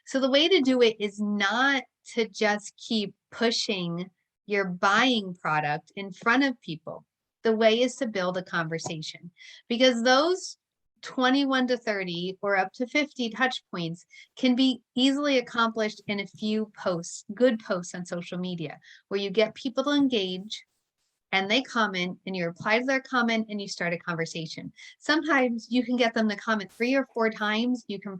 So the way to do it is not to just keep pushing your buying product in front of people. The way is to build a conversation, because those 21 to 30 or up to 50 touch points can be easily accomplished in a few posts, good posts on social media, where you get people to engage and they comment and you reply to their comment and you start a conversation. Sometimes you can get them to comment 3 or 4 times. You can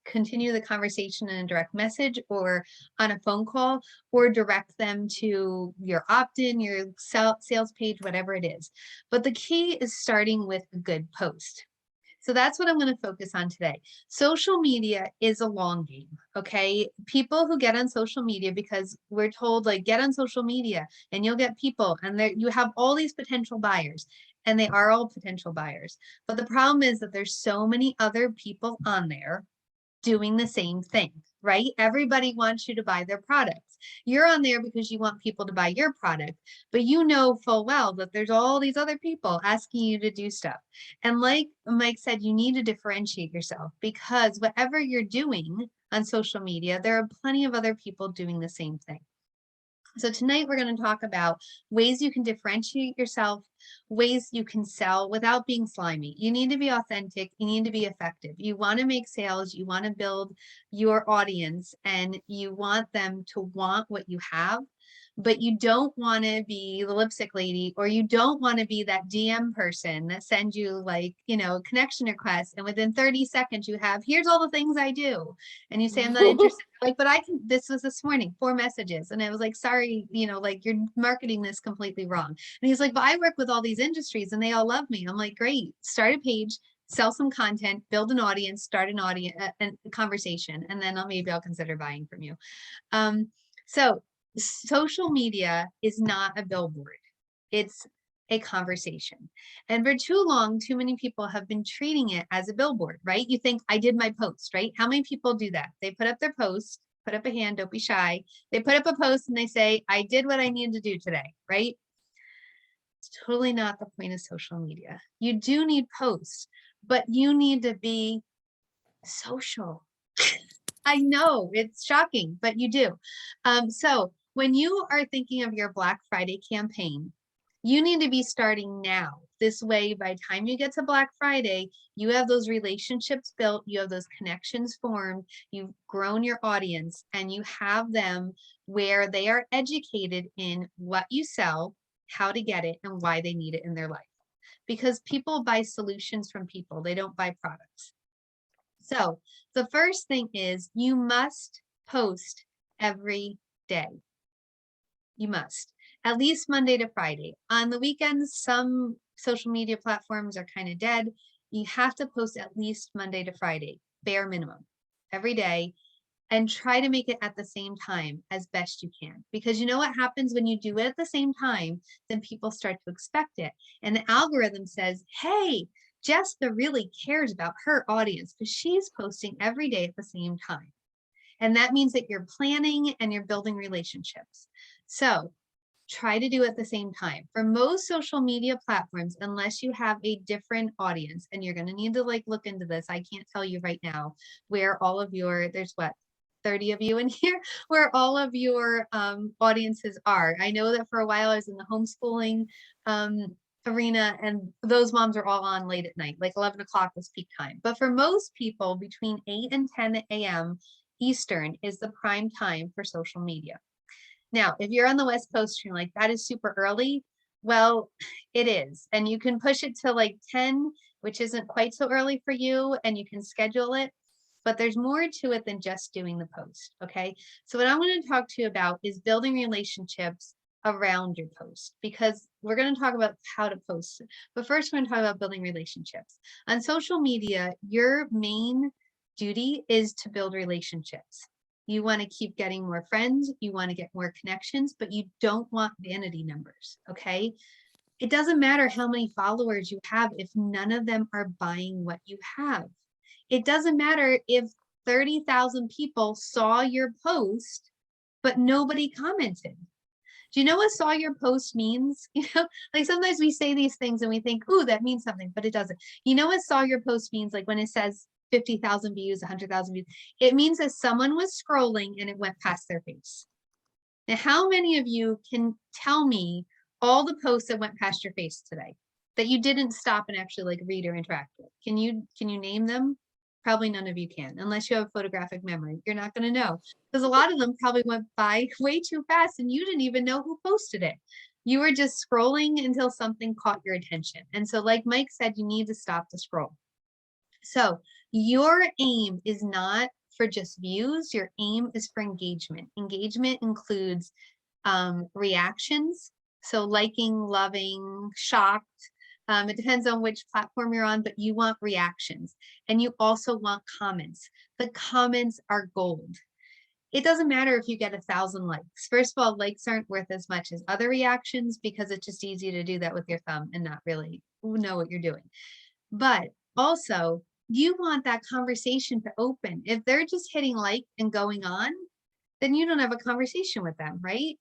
continue the conversation in a direct message or on a phone call, or direct them to your opt-in, your sales page, whatever it is. But the key is starting with a good post. So that's what I'm going to focus on today. Social media is a long game, okay? People who get on social media because we're told, like, get on social media and you'll get people, and there you have all these potential buyers, and they are all potential buyers. But the problem is that there's so many other people on there doing the same thing, right? Everybody wants you to buy their products. You're on there because you want people to buy your product, but you know full well that there's all these other people asking you to do stuff. And like Mike said, you need to differentiate yourself, because whatever you're doing on social media, there are plenty of other people doing the same thing. So tonight we're going to talk about ways you can differentiate yourself, ways you can sell without being slimy. You need to be authentic. You need to be effective. You want to make sales. You want to build your audience, and you want them to want what you have, but you don't want to be the lipstick lady, or you don't want to be that DM person that sends you, like, connection requests, and within 30 seconds you have, here's all the things I do. And you say, I'm not interested. Like, but this was this morning, 4 messages. And I was like, sorry, like, you're marketing this completely wrong. And he's like, but I work with all these industries and they all love me. I'm like, great, start a page, sell some content, build an audience, start an audience, a conversation, and then maybe I'll consider buying from you. So social media is not a billboard. It's a conversation. And for too long, too many people have been treating it as a billboard, right? You think, I did my post, right? How many people do that? They put up their post, put up a hand, don't be shy. They put up a post and they say, I did what I needed to do today, right? It's totally not the point of social media. You do need posts, but you need to be social. I know it's shocking, but you do. So when you are thinking of your Black Friday campaign, you need to be starting now. This way, by the time you get to Black Friday, you have those relationships built, you have those connections formed, you've grown your audience, and you have them where they are educated in what you sell, how to get it, and why they need it in their life. Because people buy solutions from people, they don't buy products. So the first thing is, you must post every day. You must, at least Monday to Friday. On the weekends, some social media platforms are kind of dead. You have to post at least Monday to Friday, bare minimum, every day, and try to make it at the same time as best you can. Because you know what happens when you do it at the same time? Then people start to expect it. And the algorithm says, hey, Jessica really cares about her audience because she's posting every day at the same time. And that means that you're planning and you're building relationships. So try to do it at the same time. For most social media platforms, unless you have a different audience, and you're going to need to look into this. I can't tell you right now where all of there's what, 30 of you in here, where all of your audiences are. I know that for a while I was in the homeschooling arena, and those moms are all on late at night, like 11 o'clock was peak time. But for most people, between 8 and 10 a.m. Eastern is the prime time for social media. Now, if you're on the West Coast, you're like, that is super early. Well, it is. And you can push it to like 10, which isn't quite so early for you, and you can schedule it. But there's more to it than just doing the post, okay? So what I'm going to talk to you about is building relationships around your post, because we're going to talk about how to post. But first, we're going to talk about building relationships. On social media, your main duty is to build relationships. You want to keep getting more friends, you want to get more connections, but you don't want vanity numbers, okay? It doesn't matter how many followers you have if none of them are buying what you have. It doesn't matter if 30,000 people saw your post, but nobody commented. Do you know what saw your post means? Like sometimes we say these things and we think, ooh, that means something, but it doesn't. You know what saw your post means? Like when it says 50,000 views, 100,000 views. It means that someone was scrolling and it went past their face. Now, how many of you can tell me all the posts that went past your face today that you didn't stop and actually like read or interact with? Can you name them? Probably none of you can, unless you have a photographic memory. You're not going to know, because a lot of them probably went by way too fast and you didn't even know who posted it. You were just scrolling until something caught your attention. And so like Mike said, you need to stop the scroll. So your aim is not for just views. Your aim is for engagement. Engagement includes reactions. So liking, loving, shocked. It depends on which platform you're on, but you want reactions. And you also want comments. The comments are gold. It doesn't matter if you get 1,000 likes. First of all, likes aren't worth as much as other reactions because it's just easy to do that with your thumb and not really know what you're doing. But also, you want that conversation to open. If they're just hitting like and going on, then you don't have a conversation with them, right?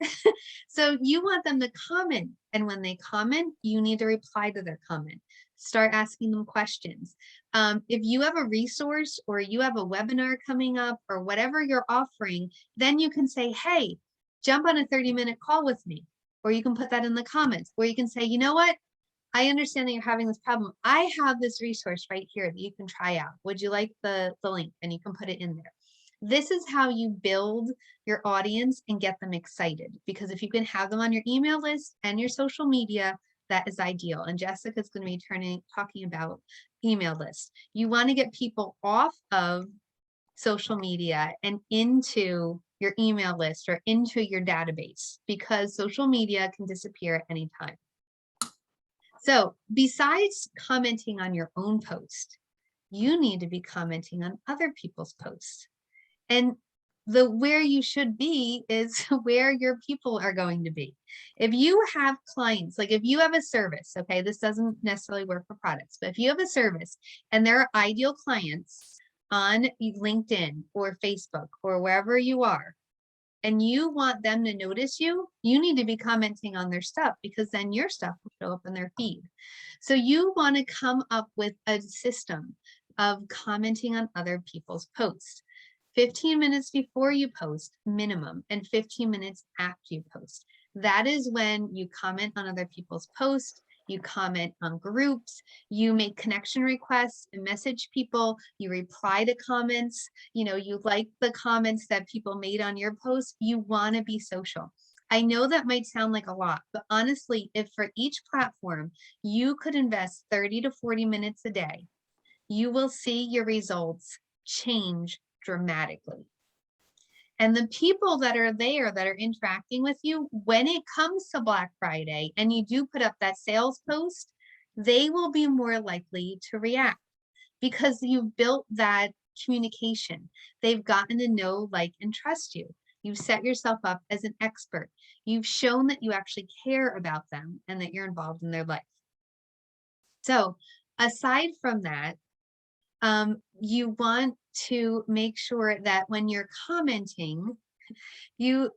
So you want them to comment. And when they comment, you need to reply to their comment. Start asking them questions. If you have a resource or you have a webinar coming up or whatever you're offering, then you can say, hey, jump on a 30-minute call with me. Or you can put that in the comments. Or you can say, you know what? I understand that you're having this problem. I have this resource right here that you can try out. Would you like the link? And you can put it in there. This is how you build your audience and get them excited, because if you can have them on your email list and your social media, that is ideal. And Jessica is going to be talking about email lists. You want to get people off of social media and into your email list or into your database, because social media can disappear at any time. So besides commenting on your own post, you need to be commenting on other people's posts. And where you should be is where your people are going to be. If you have clients, like if you have a service, okay, this doesn't necessarily work for products, but if you have a service and there are ideal clients on LinkedIn or Facebook or wherever you are, and you want them to notice you, you need to be commenting on their stuff, because then your stuff will show up in their feed. So you want to come up with a system of commenting on other people's posts. 15 minutes before you post minimum, and 15 minutes after you post. That is when you comment on other people's posts, you comment on groups, you make connection requests and message people, you reply to comments, you like the comments that people made on your post. You want to be social. I know that might sound like a lot, but honestly, if for each platform you could invest 30 to 40 minutes a day, you will see your results change dramatically. And the people that are there that are interacting with you, when it comes to Black Friday and you do put up that sales post, they will be more likely to react because you've built that communication. They've gotten to know, like, and trust you. You've set yourself up as an expert. You've shown that you actually care about them and that you're involved in their life. So aside from that, you want to make sure that when you're commenting, you're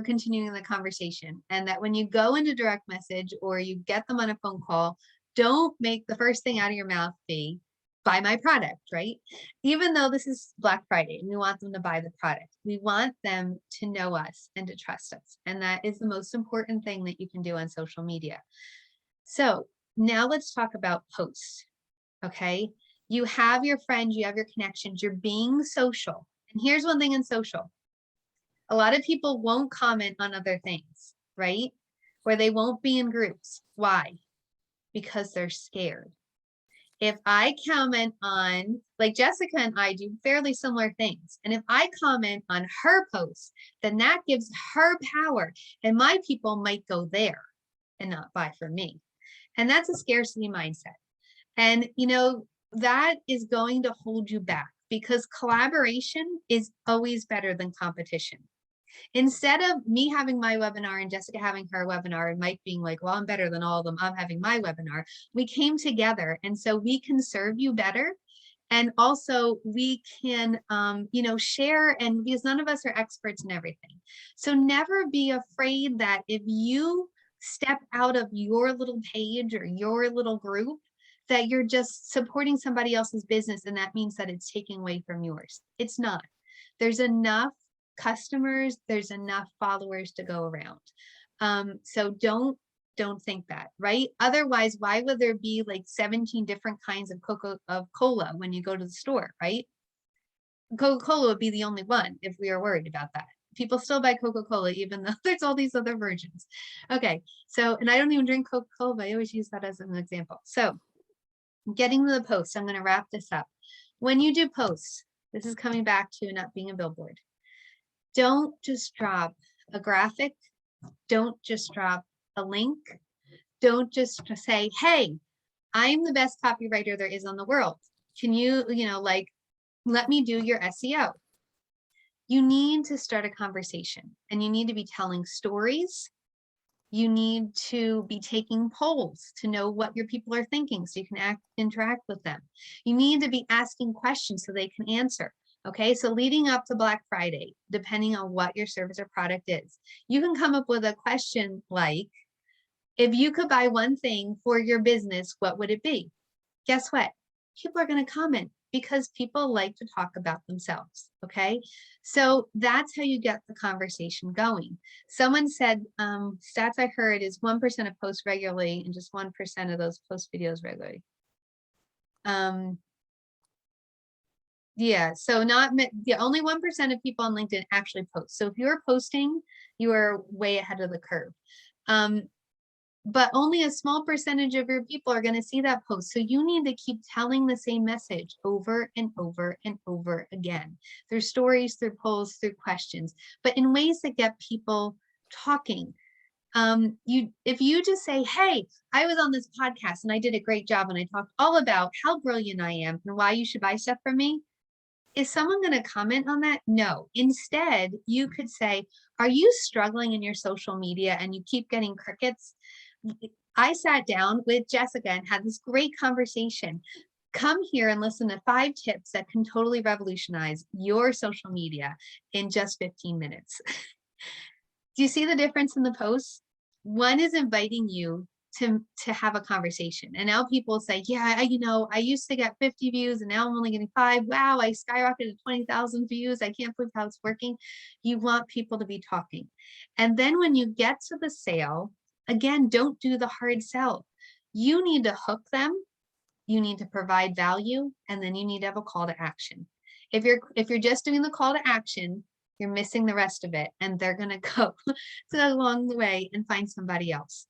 continuing the conversation, and that when you go into direct message or you get them on a phone call, don't make the first thing out of your mouth be buy my product, right? Even though this is Black Friday and we want them to buy the product, we want them to know us and to trust us. And that is the most important thing that you can do on social media. So now let's talk about posts, okay? You have your friends, you have your connections, you're being social. And here's one thing in social. A lot of people won't comment on other things, right? Or they won't be in groups. Why? Because they're scared. If I comment on, like Jessica and I do fairly similar things, and if I comment on her post, then that gives her power, and my people might go there and not buy from me. And that's a scarcity mindset. And that is going to hold you back, because collaboration is always better than competition. Instead of me having my webinar and Jessica having her webinar and Mike being like, well, I'm better than all of them, I'm having my webinar, we came together. And so we can serve you better. And also we can, share, and because none of us are experts in everything. So never be afraid that if you step out of your little page or your little group, that you're just supporting somebody else's business and that means that it's taking away from yours. It's not. There's enough customers, there's enough followers to go around. So don't think that, right? Otherwise, why would there be like 17 different kinds of Coca-Cola when you go to the store, right? Coca-Cola would be the only one if we are worried about that. People still buy Coca-Cola, even though there's all these other versions. Okay, so, and I don't even drink Coca-Cola, but I always use that as an example. So getting to the post, I'm going to wrap this up. When you do posts, this is coming back to not being a billboard. Don't just drop a graphic. Don't just drop a link. Don't just say, hey, I'm the best copywriter there is on the world. Can you, like, let me do your SEO. You need to start a conversation and you need to be telling stories. You need to be taking polls to know what your people are thinking so you can interact with them. You need to be asking questions so they can answer. Okay, so leading up to Black Friday, depending on what your service or product is, you can come up with a question like, if you could buy one thing for your business, what would it be? Guess what? People are going to comment because people like to talk about themselves. Okay, so that's how you get the conversation going. Someone said, stats I heard is 1% of posts regularly and just 1% of those post videos regularly. Yeah, so only 1% of people on LinkedIn actually post. So if you're posting, you are way ahead of the curve. But only a small percentage of your people are going to see that post. So you need to keep telling the same message over and over and over again, through stories, through polls, through questions, but in ways that get people talking. If you just say, hey, I was on this podcast and I did a great job and I talked all about how brilliant I am and why you should buy stuff from me. Is someone going to comment on that? No. Instead, you could say, are you struggling in your social media and you keep getting crickets? I sat down with Jessica and had this great conversation. Come here and listen to 5 tips that can totally revolutionize your social media in just 15 minutes. Do you see the difference in the posts? One is inviting you to have a conversation. And now people say, yeah, I used to get 50 views and now I'm only getting 5. Wow, I skyrocketed 20,000 views. I can't believe how it's working. You want people to be talking. And then when you get to the sale, again, don't do the hard sell. You need to hook them. You need to provide value, and then you need to have a call to action. If you're just doing the call to action, you're missing the rest of it, and they're going to go along the way and find somebody else.